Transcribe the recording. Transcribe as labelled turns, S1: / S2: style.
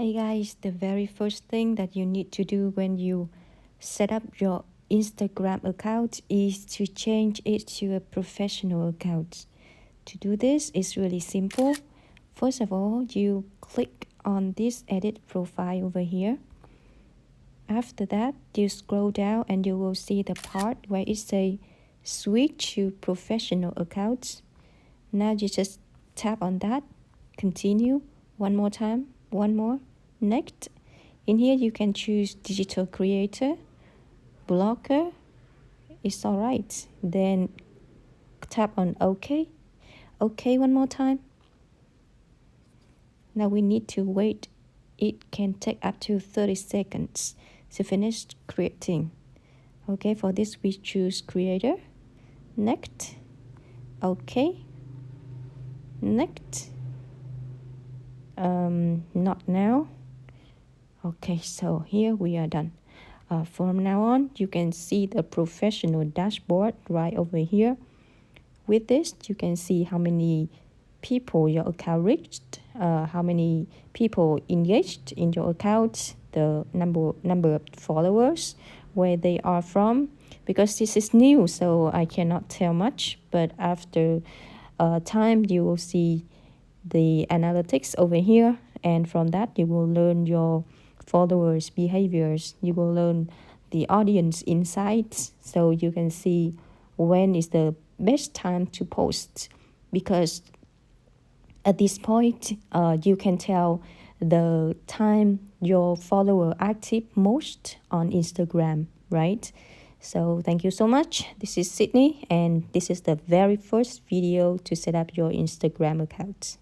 S1: Hey guys, the very first thing that you need to do when you set up your Instagram account is to change it to a professional account. To do this is really simple. First of all, you click on this edit profile over here. After that, you scroll down and you will see the part where it says switch to professional accounts. Now you just tap on that, continue, one more time, one more. Next, in here you can choose digital creator, blogger, it's all right. Then tap on OK. OK one more time. Now we need to wait. It can take up to 30 seconds to finish creating. Okay, for this we choose creator. Next, OK. Next, not now. Okay, so here we are done. From now on, you can see the professional dashboard right over here. With this, you can see how many people your account reached, how many people engaged in your account, the number of followers, where they are from. Because this is new, so I cannot tell much, but after time, you will see the analytics over here, and from that, you will learn your followers' behaviors. You will learn the audience insights, so you can see when is the best time to post, because at this point you can tell the time your follower active most on Instagram, right? So thank you so much. This is Sydney, and this is the very first video to set up your Instagram account.